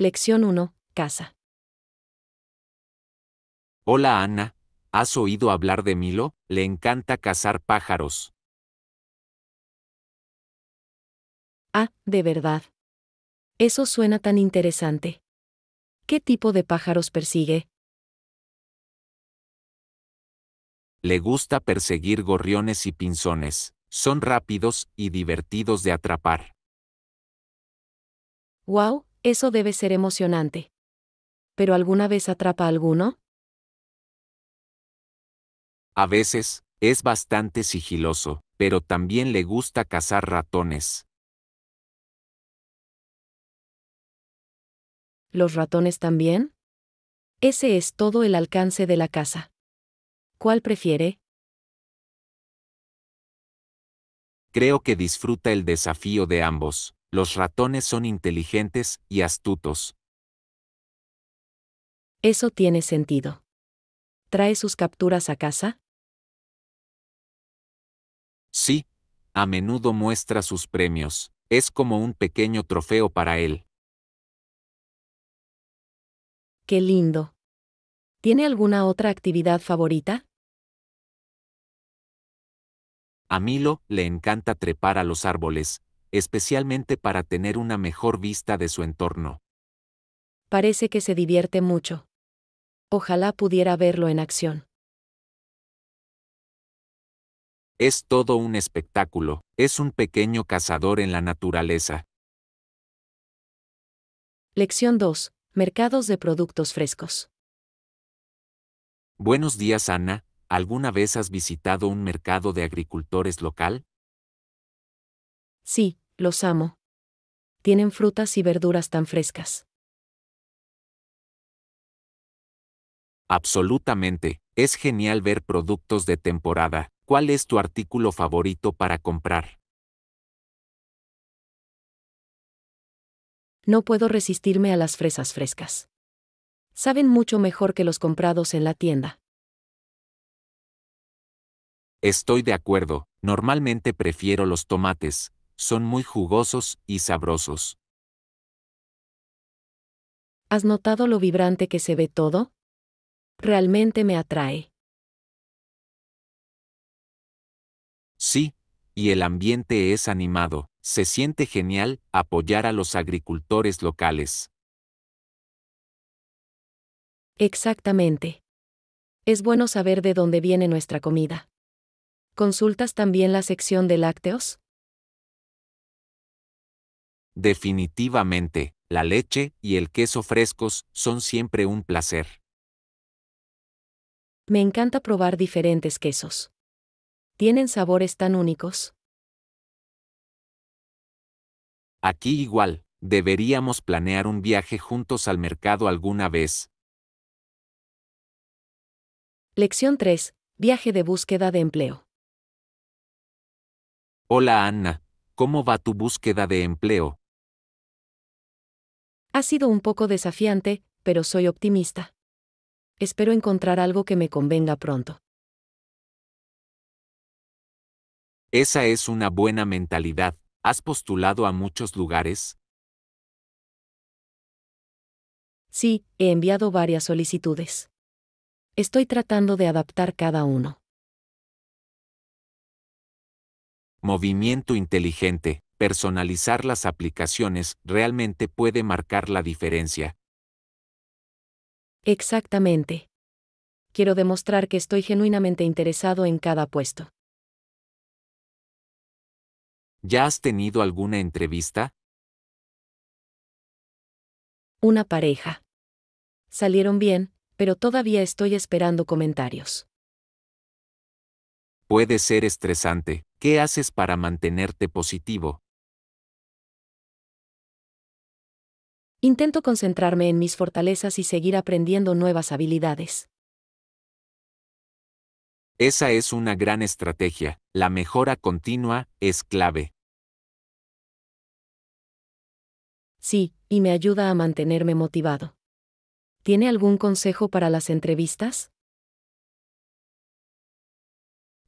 Lección 1. Caza. Hola Ana, ¿has oído hablar de Milo? Le encanta cazar pájaros. Ah, de verdad. Eso suena tan interesante. ¿Qué tipo de pájaros persigue? Le gusta perseguir gorriones y pinzones. Son rápidos y divertidos de atrapar. ¡Wow! Eso debe ser emocionante. ¿Pero alguna vez atrapa alguno? A veces, es bastante sigiloso, pero también le gusta cazar ratones. ¿Los ratones también? Ese es todo el alcance de la caza. ¿Cuál prefiere? Creo que disfruta el desafío de ambos. Los ratones son inteligentes y astutos. Eso tiene sentido. ¿Trae sus capturas a casa? Sí, a menudo muestra sus premios. Es como un pequeño trofeo para él. ¡Qué lindo! ¿Tiene alguna otra actividad favorita? A Milo le encanta trepar a los árboles, especialmente para tener una mejor vista de su entorno. Parece que se divierte mucho. Ojalá pudiera verlo en acción. Es todo un espectáculo, es un pequeño cazador en la naturaleza. Lección 2. Mercados de productos frescos. Buenos días Ana, ¿alguna vez has visitado un mercado de agricultores local? Sí, los amo. Tienen frutas y verduras tan frescas. Absolutamente, es genial ver productos de temporada. ¿Cuál es tu artículo favorito para comprar? No puedo resistirme a las fresas frescas. Saben mucho mejor que los comprados en la tienda. Estoy de acuerdo, normalmente prefiero los tomates, son muy jugosos y sabrosos. ¿Has notado lo vibrante que se ve todo? Realmente me atrae. Sí, y el ambiente es animado, se siente genial apoyar a los agricultores locales. Exactamente. Es bueno saber de dónde viene nuestra comida. ¿Consultas también la sección de lácteos? Definitivamente, la leche y el queso frescos son siempre un placer. Me encanta probar diferentes quesos. ¿Tienen sabores tan únicos? Aquí igual, deberíamos planear un viaje juntos al mercado alguna vez. Lección 3. Viaje de búsqueda de empleo. Hola Anna, ¿cómo va tu búsqueda de empleo? Ha sido un poco desafiante, pero soy optimista. Espero encontrar algo que me convenga pronto. Esa es una buena mentalidad. ¿Has postulado a muchos lugares? Sí, he enviado varias solicitudes. Estoy tratando de adaptar cada uno. Movimiento inteligente. Personalizar las aplicaciones realmente puede marcar la diferencia. Exactamente. Quiero demostrar que estoy genuinamente interesado en cada puesto. ¿Ya has tenido alguna entrevista? Una pareja. Salieron bien, pero todavía estoy esperando comentarios. Puede ser estresante. ¿Qué haces para mantenerte positivo? Intento concentrarme en mis fortalezas y seguir aprendiendo nuevas habilidades. Esa es una gran estrategia. La mejora continua es clave. Sí, y me ayuda a mantenerme motivado. ¿Tiene algún consejo para las entrevistas?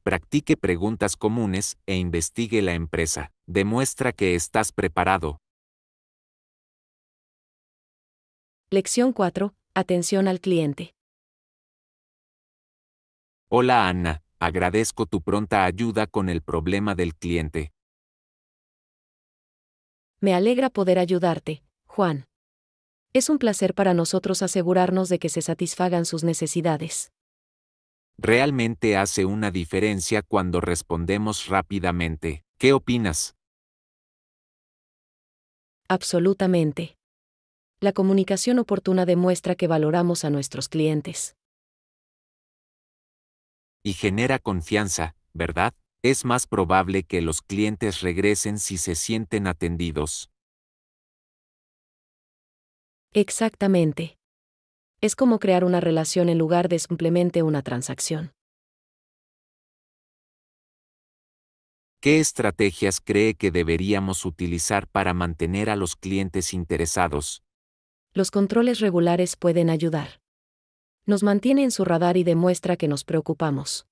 Practique preguntas comunes e investigue la empresa. Demuestra que estás preparado. Lección 4. Atención al cliente. Hola Anna, agradezco tu pronta ayuda con el problema del cliente. Me alegra poder ayudarte, Juan. Es un placer para nosotros asegurarnos de que se satisfagan sus necesidades. Realmente hace una diferencia cuando respondemos rápidamente. ¿Qué opinas? Absolutamente. La comunicación oportuna demuestra que valoramos a nuestros clientes. Y genera confianza, ¿verdad? Es más probable que los clientes regresen si se sienten atendidos. Exactamente. Es como crear una relación en lugar de simplemente una transacción. ¿Qué estrategias cree que deberíamos utilizar para mantener a los clientes interesados? Los controles regulares pueden ayudar. Nos mantiene en su radar y demuestra que nos preocupamos.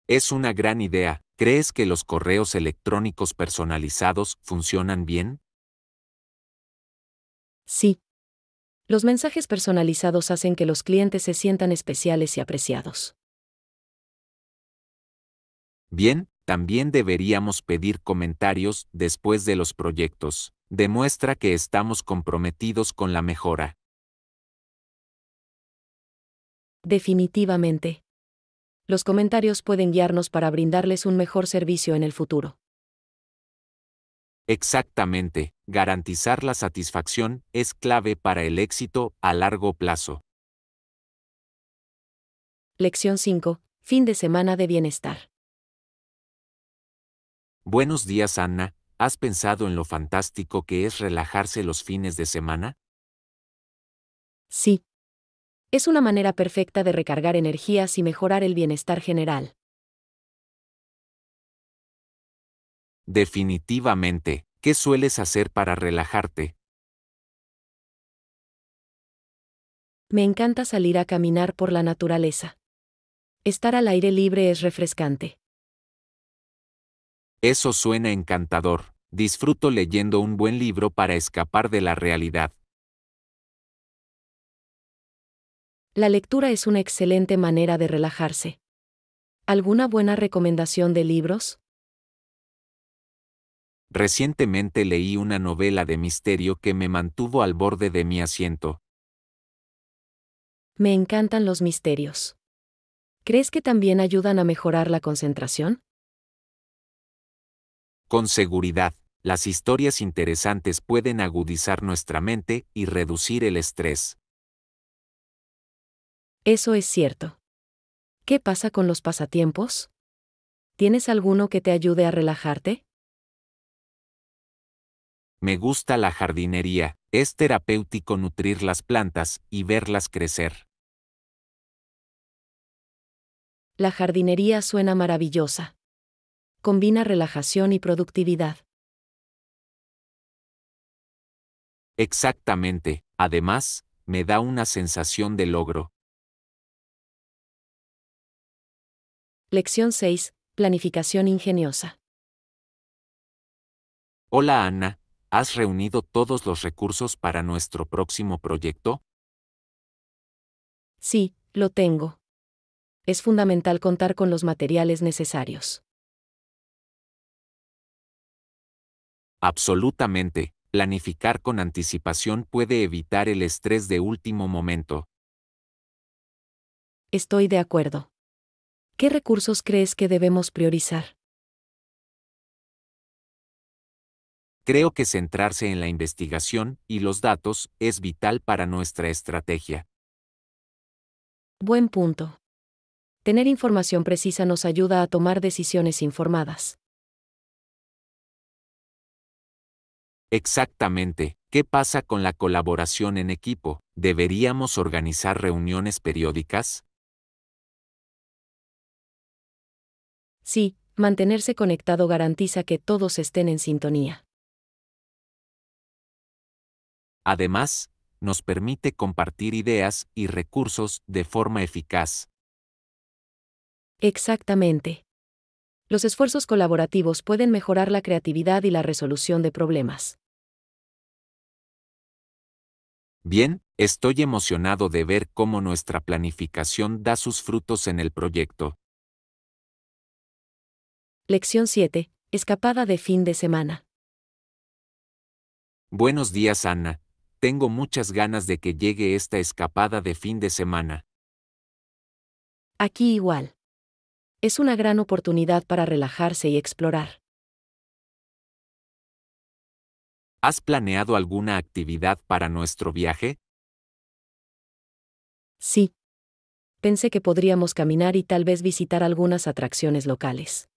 Es una gran idea. ¿Crees que los correos electrónicos personalizados funcionan bien? Sí. Los mensajes personalizados hacen que los clientes se sientan especiales y apreciados. Bien, también deberíamos pedir comentarios después de los proyectos. Demuestra que estamos comprometidos con la mejora. Definitivamente. Los comentarios pueden guiarnos para brindarles un mejor servicio en el futuro. Exactamente, garantizar la satisfacción es clave para el éxito a largo plazo. Lección 5. Fin de semana de bienestar. Buenos días, Anna. ¿Has pensado en lo fantástico que es relajarse los fines de semana? Sí. Es una manera perfecta de recargar energías y mejorar el bienestar general. Definitivamente. ¿Qué sueles hacer para relajarte? Me encanta salir a caminar por la naturaleza. Estar al aire libre es refrescante. Eso suena encantador. Disfruto leyendo un buen libro para escapar de la realidad. La lectura es una excelente manera de relajarse. ¿Alguna buena recomendación de libros? Recientemente leí una novela de misterio que me mantuvo al borde de mi asiento. Me encantan los misterios. ¿Crees que también ayudan a mejorar la concentración? Con seguridad, las historias interesantes pueden agudizar nuestra mente y reducir el estrés. Eso es cierto. ¿Qué pasa con los pasatiempos? ¿Tienes alguno que te ayude a relajarte? Me gusta la jardinería, es terapéutico nutrir las plantas y verlas crecer. La jardinería suena maravillosa. Combina relajación y productividad. Exactamente, además, me da una sensación de logro. Lección 6. Planificación ingeniosa. Hola Ana, ¿has reunido todos los recursos para nuestro próximo proyecto? Sí, lo tengo. Es fundamental contar con los materiales necesarios. Absolutamente, planificar con anticipación puede evitar el estrés de último momento. Estoy de acuerdo. ¿Qué recursos crees que debemos priorizar? Creo que centrarse en la investigación y los datos es vital para nuestra estrategia. Buen punto. Tener información precisa nos ayuda a tomar decisiones informadas. Exactamente, ¿qué pasa con la colaboración en equipo? ¿Deberíamos organizar reuniones periódicas? Sí, mantenerse conectado garantiza que todos estén en sintonía. Además, nos permite compartir ideas y recursos de forma eficaz. Exactamente. Los esfuerzos colaborativos pueden mejorar la creatividad y la resolución de problemas. Bien, estoy emocionado de ver cómo nuestra planificación da sus frutos en el proyecto. Lección 7. Escapada de fin de semana. Buenos días, Anna. Tengo muchas ganas de que llegue esta escapada de fin de semana. Aquí igual. Es una gran oportunidad para relajarse y explorar. ¿Has planeado alguna actividad para nuestro viaje? Sí. Pensé que podríamos caminar y tal vez visitar algunas atracciones locales.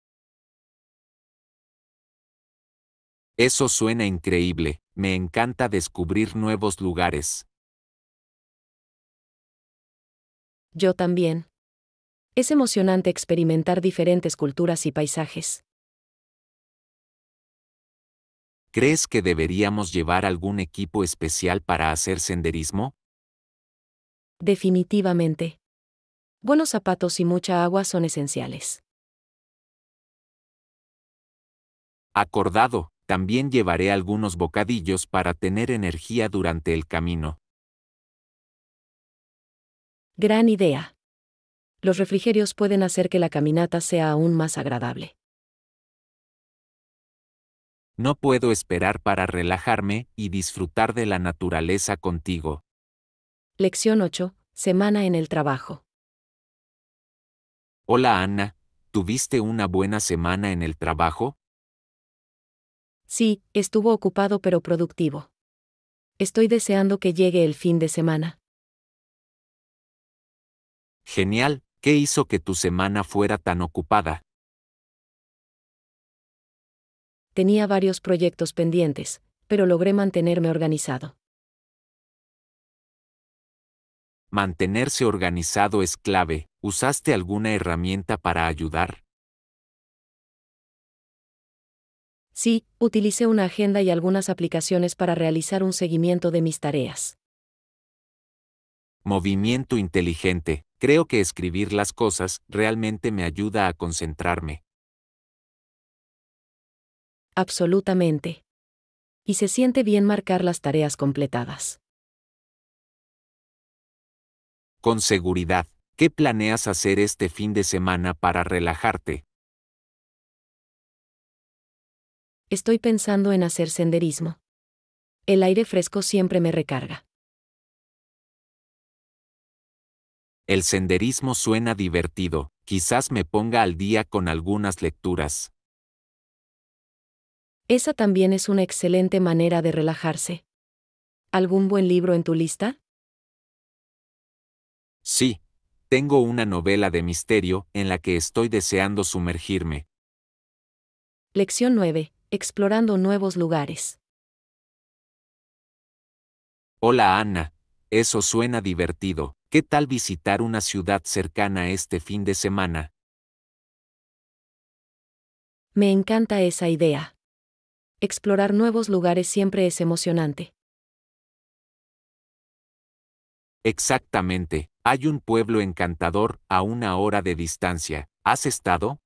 Eso suena increíble, me encanta descubrir nuevos lugares. Yo también. Es emocionante experimentar diferentes culturas y paisajes. ¿Crees que deberíamos llevar algún equipo especial para hacer senderismo? Definitivamente. Buenos zapatos y mucha agua son esenciales. Acordado, también llevaré algunos bocadillos para tener energía durante el camino. Gran idea. Los refrigerios pueden hacer que la caminata sea aún más agradable. No puedo esperar para relajarme y disfrutar de la naturaleza contigo. Lección 8. Semana en el trabajo. Hola Anna, ¿tuviste una buena semana en el trabajo? Sí, estuvo ocupado pero productivo. Estoy deseando que llegue el fin de semana. Genial, ¿qué hizo que tu semana fuera tan ocupada? Tenía varios proyectos pendientes, pero logré mantenerme organizado. Mantenerse organizado es clave. ¿Usaste alguna herramienta para ayudar? Sí, utilicé una agenda y algunas aplicaciones para realizar un seguimiento de mis tareas. Movimiento inteligente. Creo que escribir las cosas realmente me ayuda a concentrarme. Absolutamente. Y se siente bien marcar las tareas completadas. Con seguridad, ¿qué planeas hacer este fin de semana para relajarte? Estoy pensando en hacer senderismo. El aire fresco siempre me recarga. El senderismo suena divertido, quizás me ponga al día con algunas lecturas. Esa también es una excelente manera de relajarse. ¿Algún buen libro en tu lista? Sí, tengo una novela de misterio en la que estoy deseando sumergirme. Lección 9. Explorando nuevos lugares. Hola Ana, eso suena divertido. ¿Qué tal visitar una ciudad cercana este fin de semana? Me encanta esa idea. Explorar nuevos lugares siempre es emocionante. Exactamente, hay un pueblo encantador a una hora de distancia. ¿Has estado?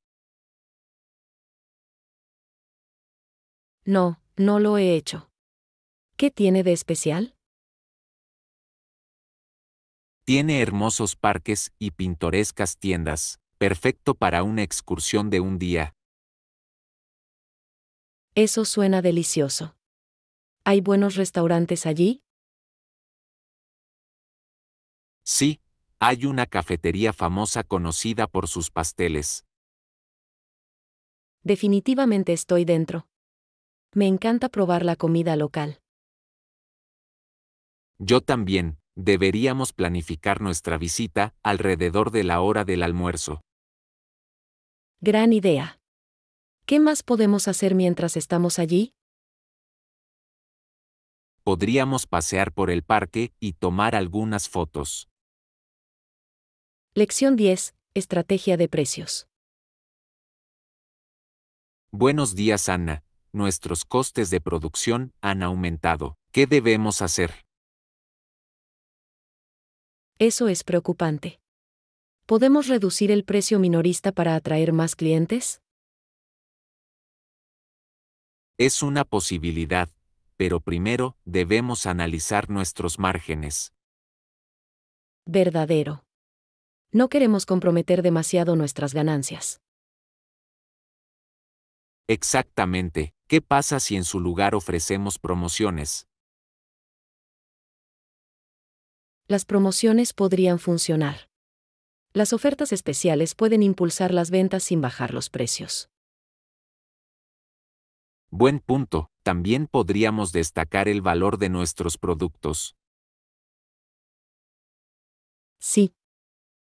No, no lo he hecho. ¿Qué tiene de especial? Tiene hermosos parques y pintorescas tiendas, perfecto para una excursión de un día. Eso suena delicioso. ¿Hay buenos restaurantes allí? Sí, hay una cafetería famosa conocida por sus pasteles. Definitivamente estoy dentro. Me encanta probar la comida local. Yo también, deberíamos planificar nuestra visita alrededor de la hora del almuerzo. Gran idea. ¿Qué más podemos hacer mientras estamos allí? Podríamos pasear por el parque y tomar algunas fotos. Lección 10. Estrategia de precios. Buenos días, Anna. Nuestros costes de producción han aumentado. ¿Qué debemos hacer? Eso es preocupante. ¿Podemos reducir el precio minorista para atraer más clientes? Es una posibilidad, pero primero debemos analizar nuestros márgenes. Verdadero. No queremos comprometer demasiado nuestras ganancias. Exactamente, ¿qué pasa si en su lugar ofrecemos promociones? Las promociones podrían funcionar. Las ofertas especiales pueden impulsar las ventas sin bajar los precios. Buen punto, también podríamos destacar el valor de nuestros productos. Sí.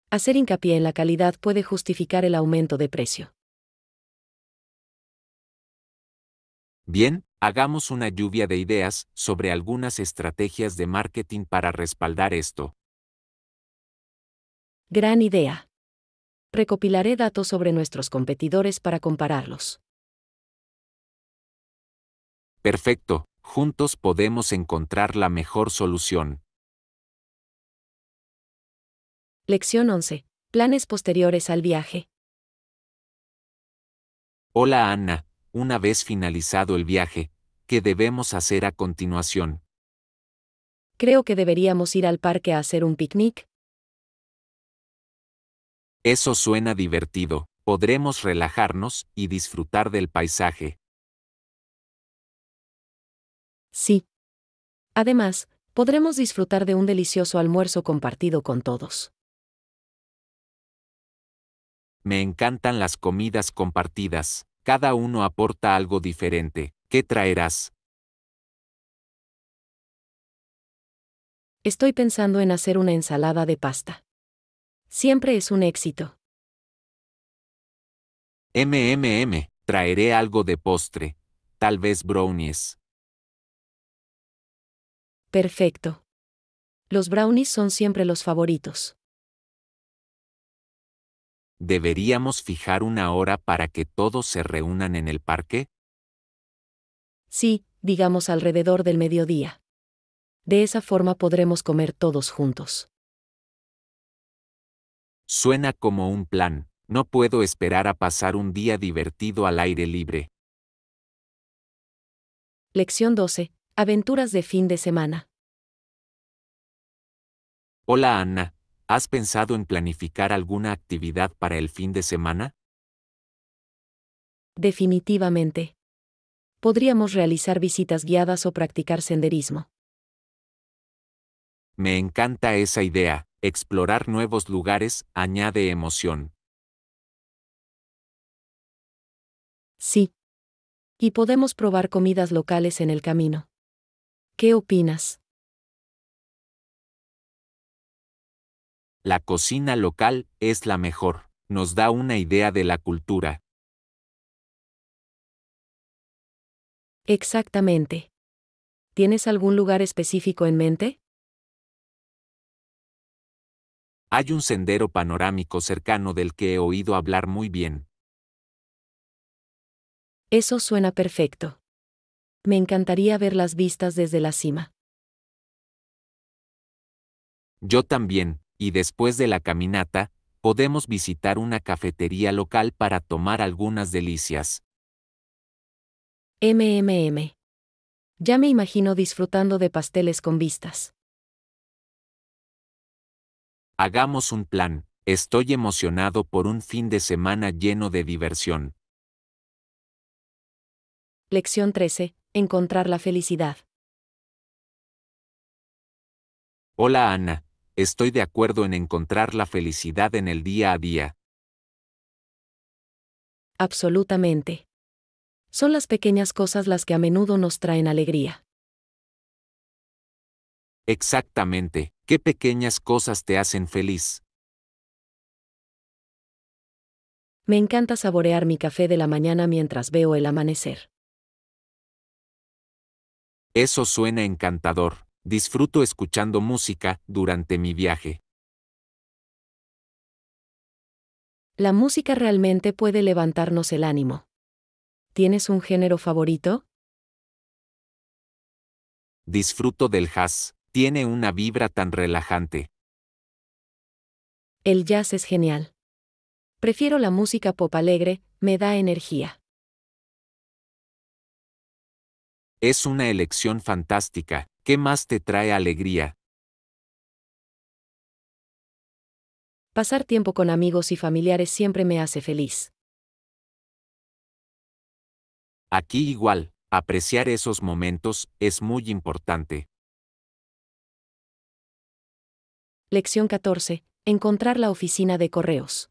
Hacer hincapié en la calidad puede justificar el aumento de precio. Bien, hagamos una lluvia de ideas sobre algunas estrategias de marketing para respaldar esto. Gran idea. Recopilaré datos sobre nuestros competidores para compararlos. Perfecto, juntos podemos encontrar la mejor solución. Lección 11. Planes posteriores al viaje. Hola Ana, una vez finalizado el viaje, ¿qué debemos hacer a continuación? Creo que deberíamos ir al parque a hacer un picnic. Eso suena divertido, podremos relajarnos y disfrutar del paisaje. Sí. Además, podremos disfrutar de un delicioso almuerzo compartido con todos. Me encantan las comidas compartidas, cada uno aporta algo diferente. ¿Qué traerás? Estoy pensando en hacer una ensalada de pasta. Siempre es un éxito. Traeré algo de postre, tal vez brownies. Perfecto. Los brownies son siempre los favoritos. ¿Deberíamos fijar una hora para que todos se reúnan en el parque? Sí, digamos alrededor del mediodía. De esa forma podremos comer todos juntos. Suena como un plan, no puedo esperar a pasar un día divertido al aire libre. Lección 12. Aventuras de fin de semana. Hola Ana, ¿has pensado en planificar alguna actividad para el fin de semana? Definitivamente. Podríamos realizar visitas guiadas o practicar senderismo. Me encanta esa idea, explorar nuevos lugares añade emoción. Sí. Y podemos probar comidas locales en el camino. ¿Qué opinas? La cocina local es la mejor, nos da una idea de la cultura. Exactamente. ¿Tienes algún lugar específico en mente? Hay un sendero panorámico cercano del que he oído hablar muy bien. Eso suena perfecto. Me encantaría ver las vistas desde la cima. Yo también, y después de la caminata, podemos visitar una cafetería local para tomar algunas delicias. MMM. Ya me imagino disfrutando de pasteles con vistas. Hagamos un plan, estoy emocionado por un fin de semana lleno de diversión. Lección 13. Encontrar la felicidad. Hola Ana, estoy de acuerdo en encontrar la felicidad en el día a día. Absolutamente. Son las pequeñas cosas las que a menudo nos traen alegría. Exactamente, ¿qué pequeñas cosas te hacen feliz? Me encanta saborear mi café de la mañana mientras veo el amanecer. Eso suena encantador. Disfruto escuchando música durante mi viaje. La música realmente puede levantarnos el ánimo. ¿Tienes un género favorito? Disfruto del jazz, tiene una vibra tan relajante. El jazz es genial. Prefiero la música pop alegre, me da energía. Es una elección fantástica. ¿Qué más te trae alegría? Pasar tiempo con amigos y familiares siempre me hace feliz. Aquí igual, apreciar esos momentos es muy importante. Lección 14. Encontrar la oficina de correos.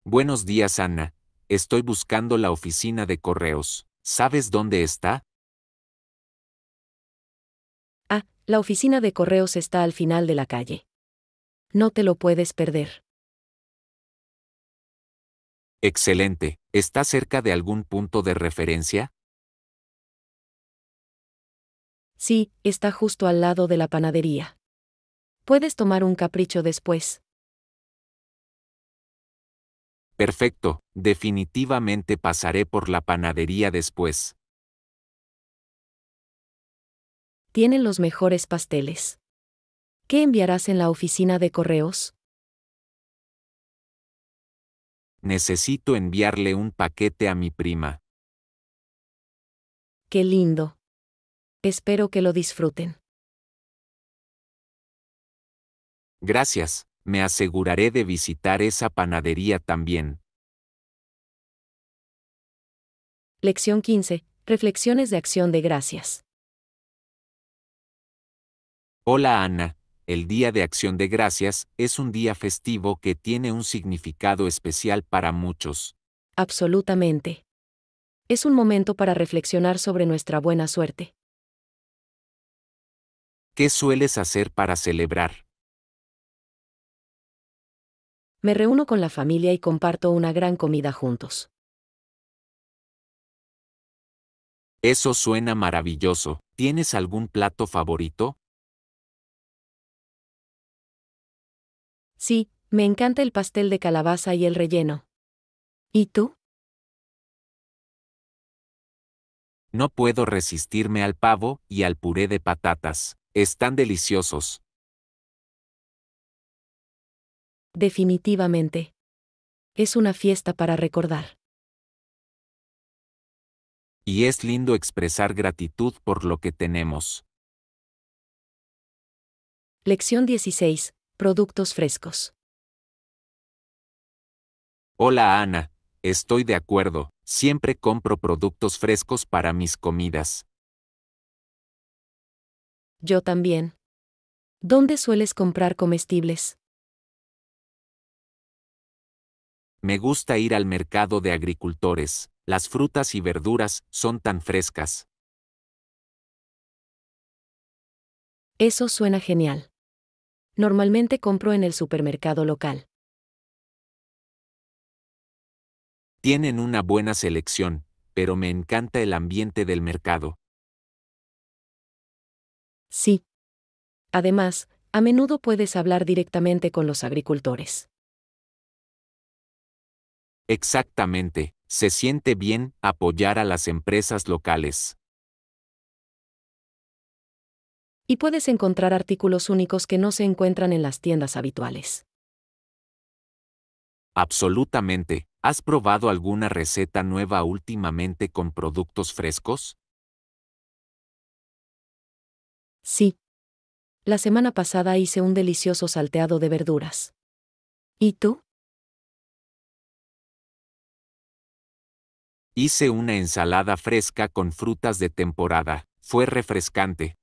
Buenos días, Ana. Estoy buscando la oficina de correos. ¿Sabes dónde está? Ah, la oficina de correos está al final de la calle. No te lo puedes perder. Excelente. ¿Está cerca de algún punto de referencia? Sí, está justo al lado de la panadería. Puedes tomar un capricho después. Perfecto. Definitivamente pasaré por la panadería después. Tienen los mejores pasteles. ¿Qué enviarás en la oficina de correos? Necesito enviarle un paquete a mi prima. Qué lindo. Espero que lo disfruten. Gracias. Me aseguraré de visitar esa panadería también. Lección 15. Reflexiones de acción de gracias. Hola Ana. El Día de Acción de Gracias es un día festivo que tiene un significado especial para muchos. Absolutamente. Es un momento para reflexionar sobre nuestra buena suerte. ¿Qué sueles hacer para celebrar? Me reúno con la familia y comparto una gran comida juntos. Eso suena maravilloso. ¿Tienes algún plato favorito? Sí, me encanta el pastel de calabaza y el relleno. ¿Y tú? No puedo resistirme al pavo y al puré de patatas. Están deliciosos. Definitivamente. Es una fiesta para recordar. Y es lindo expresar gratitud por lo que tenemos. Lección 16. Productos frescos. Hola Ana. Estoy de acuerdo. Siempre compro productos frescos para mis comidas. Yo también. ¿Dónde sueles comprar comestibles? Me gusta ir al mercado de agricultores. Las frutas y verduras son tan frescas. Eso suena genial. Normalmente compro en el supermercado local. Tienen una buena selección, pero me encanta el ambiente del mercado. Sí. Además, a menudo puedes hablar directamente con los agricultores. Exactamente, se siente bien apoyar a las empresas locales. Y puedes encontrar artículos únicos que no se encuentran en las tiendas habituales. Absolutamente. ¿Has probado alguna receta nueva últimamente con productos frescos? Sí. La semana pasada hice un delicioso salteado de verduras. ¿Y tú? Hice una ensalada fresca con frutas de temporada. Fue refrescante.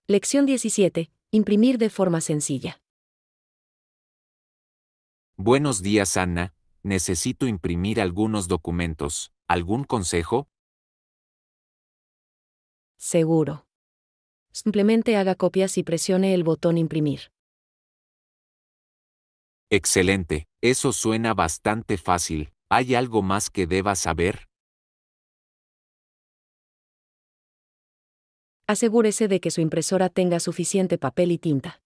Lección 17. Imprimir de forma sencilla. Buenos días, Ana. Necesito imprimir algunos documentos. ¿Algún consejo? Seguro. Simplemente haga copias y presione el botón imprimir. Excelente. Eso suena bastante fácil. ¿Hay algo más que deba saber? Asegúrese de que su impresora tenga suficiente papel y tinta.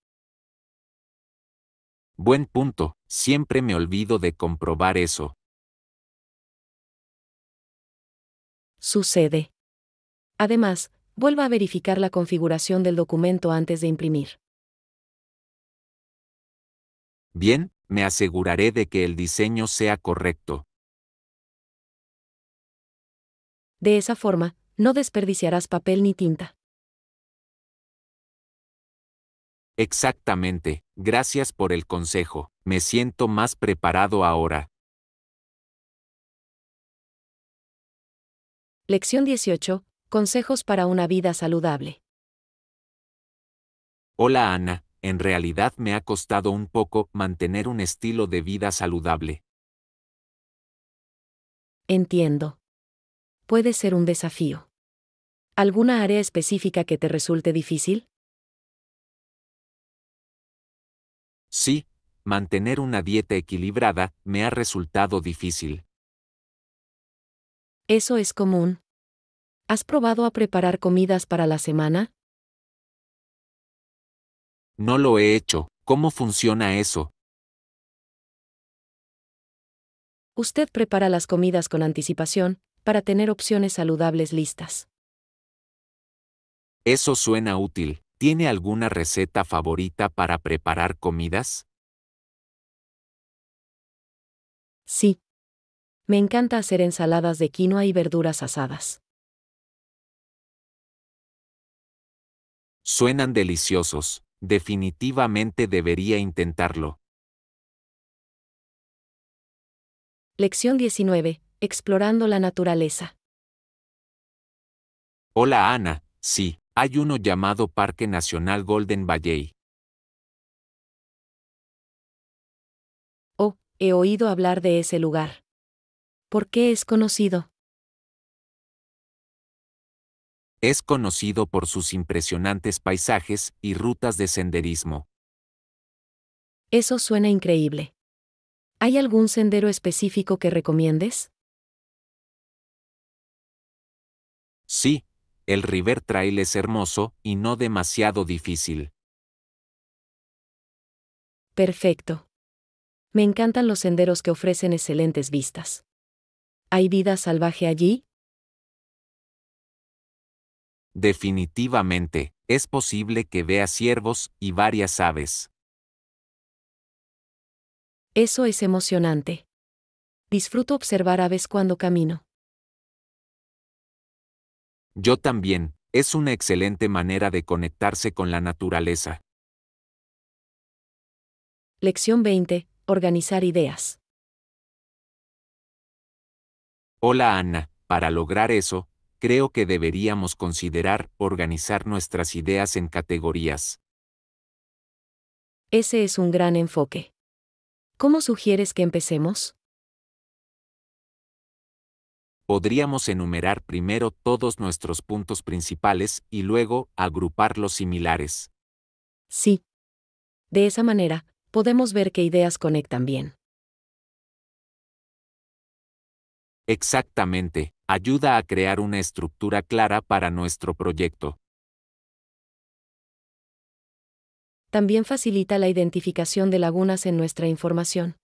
Buen punto. Siempre me olvido de comprobar eso. Sucede. Además, vuelva a verificar la configuración del documento antes de imprimir. Bien, me aseguraré de que el diseño sea correcto. De esa forma, no desperdiciarás papel ni tinta. Exactamente, gracias por el consejo. Me siento más preparado ahora. Lección 18. Consejos para una vida saludable. Hola Ana, en realidad me ha costado un poco mantener un estilo de vida saludable. Entiendo. Puede ser un desafío. ¿Alguna área específica que te resulte difícil? Sí, mantener una dieta equilibrada me ha resultado difícil. Eso es común. ¿Has probado a preparar comidas para la semana? No lo he hecho. ¿Cómo funciona eso? Usted prepara las comidas con anticipación, para tener opciones saludables listas. Eso suena útil. ¿Tiene alguna receta favorita para preparar comidas? Sí. Me encanta hacer ensaladas de quinoa y verduras asadas. Suenan deliciosos. Definitivamente debería intentarlo. Lección 19. Explorando la naturaleza. Hola Ana, sí, hay uno llamado Parque Nacional Golden Valley. Oh, he oído hablar de ese lugar. ¿Por qué es conocido? Es conocido por sus impresionantes paisajes y rutas de senderismo. Eso suena increíble. ¿Hay algún sendero específico que recomiendes? Sí, el River Trail es hermoso y no demasiado difícil. Perfecto. Me encantan los senderos que ofrecen excelentes vistas. ¿Hay vida salvaje allí? Definitivamente, es posible que vea ciervos y varias aves. Eso es emocionante. Disfruto observar aves cuando camino. Yo también, es una excelente manera de conectarse con la naturaleza. Lección 20. Organizar ideas. Hola Ana, para lograr eso, creo que deberíamos considerar organizar nuestras ideas en categorías. Ese es un gran enfoque. ¿Cómo sugieres que empecemos? Podríamos enumerar primero todos nuestros puntos principales y luego agrupar los similares. Sí. De esa manera, podemos ver qué ideas conectan bien. Exactamente, ayuda a crear una estructura clara para nuestro proyecto. También facilita la identificación de lagunas en nuestra información.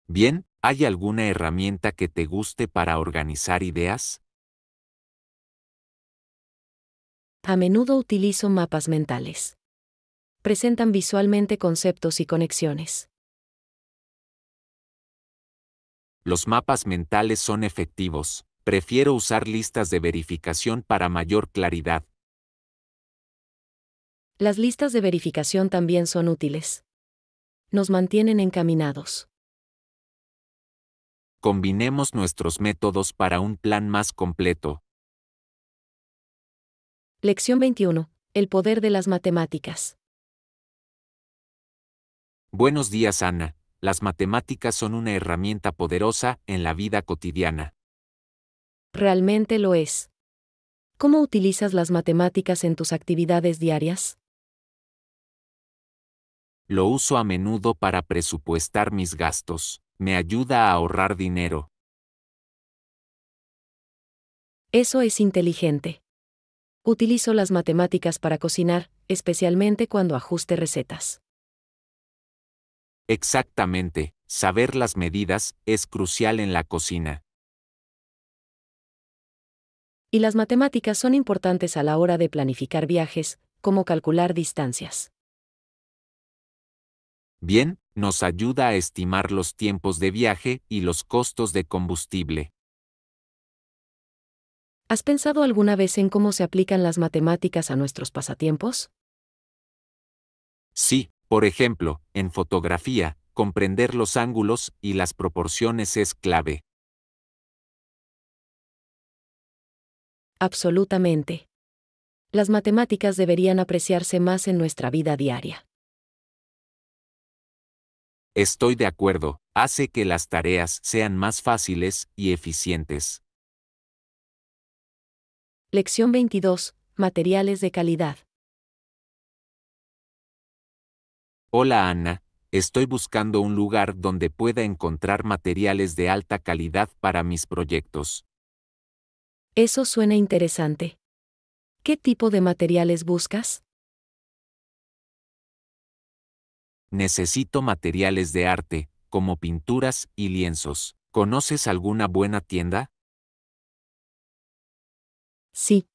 Bien, ¿hay alguna herramienta que te guste para organizar ideas? A menudo utilizo mapas mentales. Presentan visualmente conceptos y conexiones. Los mapas mentales son efectivos. Prefiero usar listas de verificación para mayor claridad. Las listas de verificación también son útiles. Nos mantienen encaminados. Combinemos nuestros métodos para un plan más completo. Lección 21. El poder de las matemáticas. Buenos días, Ana. Las matemáticas son una herramienta poderosa en la vida cotidiana. Realmente lo es. ¿Cómo utilizas las matemáticas en tus actividades diarias? Lo uso a menudo para presupuestar mis gastos. Me ayuda a ahorrar dinero. Eso es inteligente. Utilizo las matemáticas para cocinar, especialmente cuando ajuste recetas. Exactamente, saber las medidas es crucial en la cocina. Y las matemáticas son importantes a la hora de planificar viajes, como calcular distancias. Bien, Nos ayuda a estimar los tiempos de viaje y los costos de combustible. ¿Has pensado alguna vez en cómo se aplican las matemáticas a nuestros pasatiempos? Sí, por ejemplo, en fotografía, comprender los ángulos y las proporciones es clave. Absolutamente. Las matemáticas deberían apreciarse más en nuestra vida diaria. Estoy de acuerdo, hace que las tareas sean más fáciles y eficientes. Lección 22. Materiales de calidad. Hola Ana, estoy buscando un lugar donde pueda encontrar materiales de alta calidad para mis proyectos. Eso suena interesante. ¿Qué tipo de materiales buscas? Necesito materiales de arte, como pinturas y lienzos. ¿Conoces alguna buena tienda? Sí.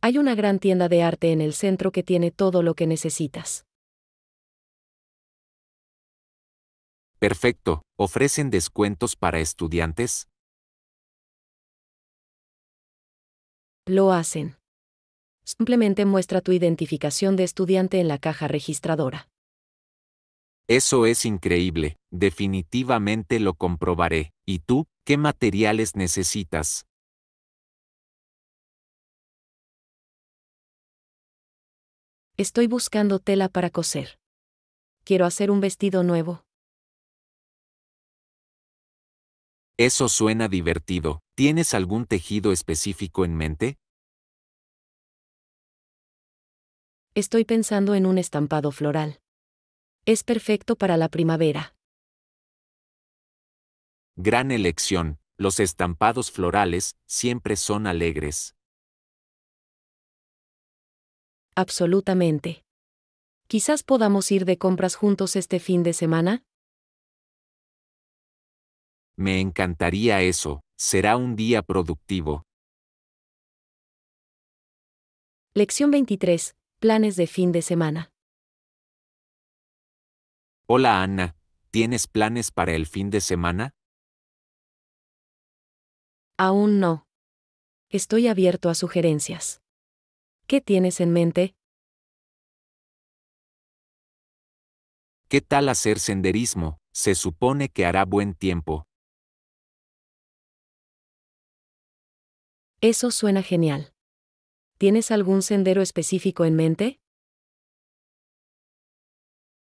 Hay una gran tienda de arte en el centro que tiene todo lo que necesitas. Perfecto, ¿ofrecen descuentos para estudiantes? Lo hacen. Simplemente muestra tu identificación de estudiante en la caja registradora. Eso es increíble, definitivamente lo comprobaré. ¿Y tú, qué materiales necesitas? Estoy buscando tela para coser. Quiero hacer un vestido nuevo. Eso suena divertido. ¿Tienes algún tejido específico en mente? Estoy pensando en un estampado floral. Es perfecto para la primavera. Gran elección. Los estampados florales siempre son alegres. Absolutamente. Quizás podamos ir de compras juntos este fin de semana. Me encantaría eso. Será un día productivo. Lección 23. Planes de fin de semana. Hola Ana, ¿tienes planes para el fin de semana? Aún no. Estoy abierto a sugerencias. ¿Qué tienes en mente? ¿Qué tal hacer senderismo? Se supone que hará buen tiempo. Eso suena genial. ¿Tienes algún sendero específico en mente?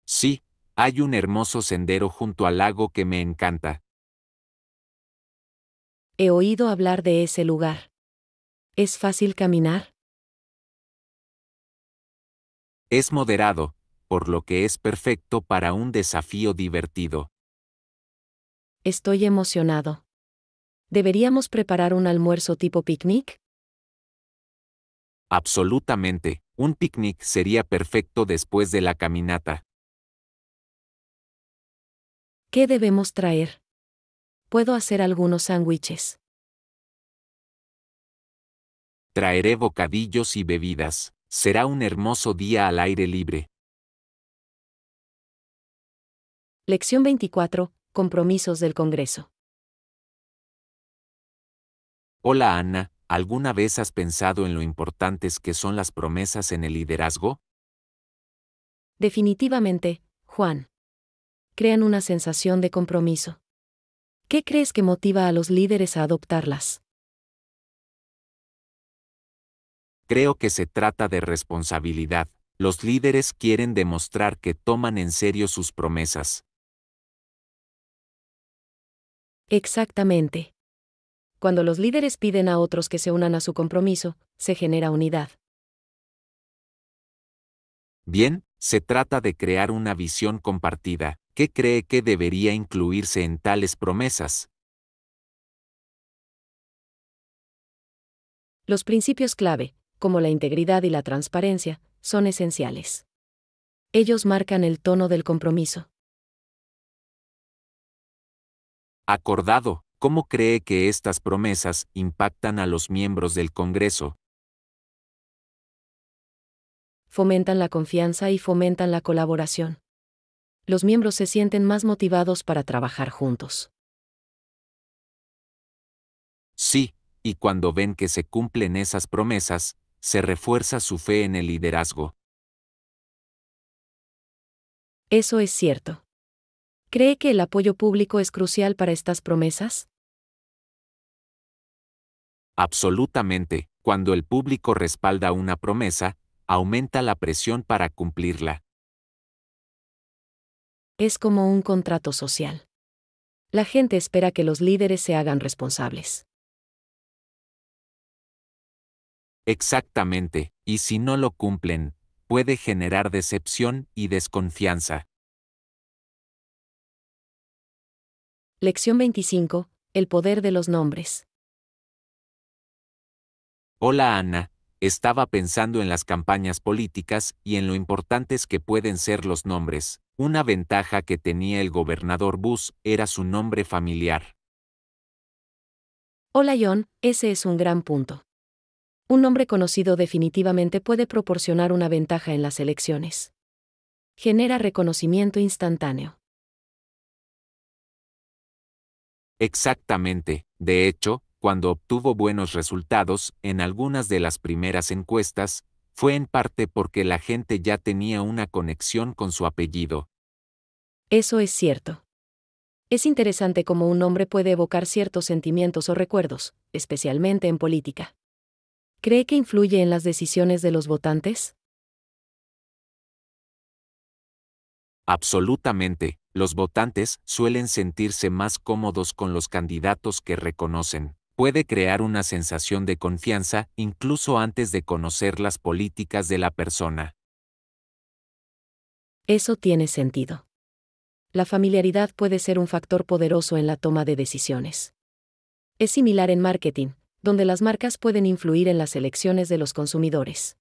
Sí, hay un hermoso sendero junto al lago que me encanta. He oído hablar de ese lugar. ¿Es fácil caminar? Es moderado, por lo que es perfecto para un desafío divertido. Estoy emocionado. ¿Deberíamos preparar un almuerzo tipo picnic? Absolutamente, un picnic sería perfecto después de la caminata. ¿Qué debemos traer? Puedo hacer algunos sándwiches. Traeré bocadillos y bebidas. Será un hermoso día al aire libre. Lección 24. Compromisos del Congreso. Hola Ana, ¿alguna vez has pensado en lo importantes que son las promesas en el liderazgo? Definitivamente, Juan. Crean una sensación de compromiso. ¿Qué crees que motiva a los líderes a adoptarlas? Creo que se trata de responsabilidad. Los líderes quieren demostrar que toman en serio sus promesas. Exactamente. Cuando los líderes piden a otros que se unan a su compromiso, se genera unidad. Bien, se trata de crear una visión compartida. ¿Qué cree que debería incluirse en tales promesas? Los principios clave, como la integridad y la transparencia, son esenciales. Ellos marcan el tono del compromiso. Acordado, ¿cómo cree que estas promesas impactan a los miembros del Congreso? Fomentan la confianza y fomentan la colaboración. Los miembros se sienten más motivados para trabajar juntos. Sí, y cuando ven que se cumplen esas promesas, se refuerza su fe en el liderazgo. Eso es cierto. ¿Cree que el apoyo público es crucial para estas promesas? Absolutamente, cuando el público respalda una promesa, aumenta la presión para cumplirla. Es como un contrato social. La gente espera que los líderes se hagan responsables. Exactamente, y si no lo cumplen, puede generar decepción y desconfianza. Lección 25. El poder de los nombres. Hola Ana, estaba pensando en las campañas políticas y en lo importantes que pueden ser los nombres. Una ventaja que tenía el gobernador Bush era su nombre familiar. Hola John, ese es un gran punto. Un nombre conocido definitivamente puede proporcionar una ventaja en las elecciones. Genera reconocimiento instantáneo. Exactamente, de hecho, cuando obtuvo buenos resultados en algunas de las primeras encuestas, fue en parte porque la gente ya tenía una conexión con su apellido. Eso es cierto. Es interesante cómo un nombre puede evocar ciertos sentimientos o recuerdos, especialmente en política. ¿Cree que influye en las decisiones de los votantes? Absolutamente, los votantes suelen sentirse más cómodos con los candidatos que reconocen. Puede crear una sensación de confianza incluso antes de conocer las políticas de la persona. Eso tiene sentido. La familiaridad puede ser un factor poderoso en la toma de decisiones. Es similar en marketing, donde las marcas pueden influir en las elecciones de los consumidores.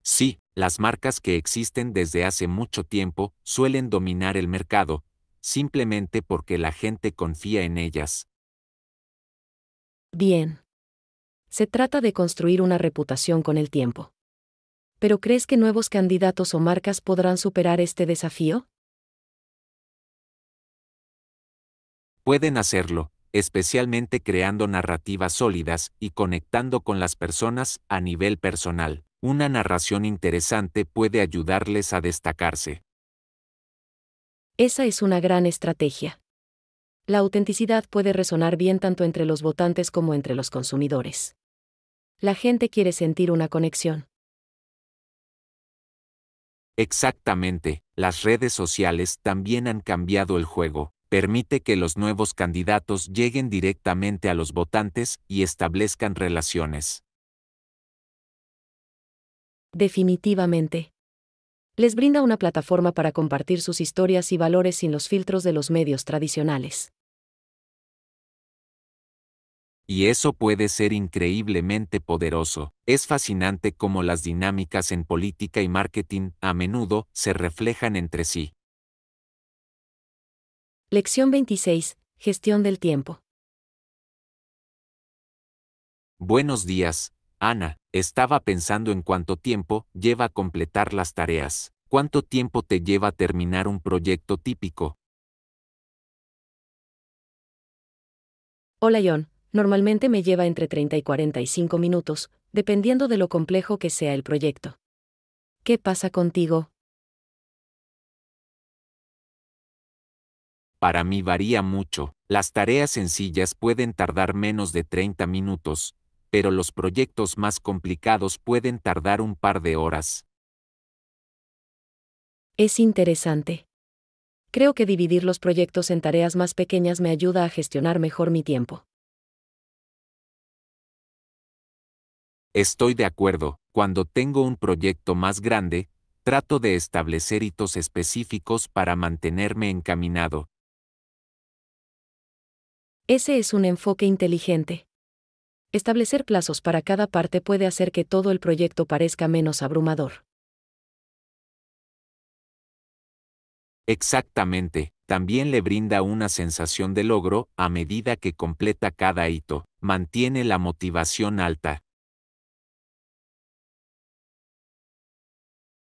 Sí, las marcas que existen desde hace mucho tiempo suelen dominar el mercado, simplemente porque la gente confía en ellas. Bien. Se trata de construir una reputación con el tiempo. ¿Pero crees que nuevos candidatos o marcas podrán superar este desafío? Pueden hacerlo, especialmente creando narrativas sólidas y conectando con las personas a nivel personal. Una narración interesante puede ayudarles a destacarse. Esa es una gran estrategia. La autenticidad puede resonar bien tanto entre los votantes como entre los consumidores. La gente quiere sentir una conexión. Exactamente, las redes sociales también han cambiado el juego. Permite que los nuevos candidatos lleguen directamente a los votantes y establezcan relaciones. Definitivamente. Les brinda una plataforma para compartir sus historias y valores sin los filtros de los medios tradicionales. Y eso puede ser increíblemente poderoso. Es fascinante cómo las dinámicas en política y marketing a menudo se reflejan entre sí. Lección 26. Gestión del tiempo. Buenos días, Ana. Estaba pensando en cuánto tiempo lleva completar las tareas. ¿Cuánto tiempo te lleva terminar un proyecto típico? Hola John, normalmente me lleva entre 30 y 45 minutos, dependiendo de lo complejo que sea el proyecto. ¿Qué pasa contigo? Para mí varía mucho. Las tareas sencillas pueden tardar menos de 30 minutos, pero los proyectos más complicados pueden tardar un par de horas. Es interesante. Creo que dividir los proyectos en tareas más pequeñas me ayuda a gestionar mejor mi tiempo. Estoy de acuerdo, cuando tengo un proyecto más grande, trato de establecer hitos específicos para mantenerme encaminado. Ese es un enfoque inteligente. Establecer plazos para cada parte puede hacer que todo el proyecto parezca menos abrumador. Exactamente, también le brinda una sensación de logro a medida que completa cada hito, mantiene la motivación alta.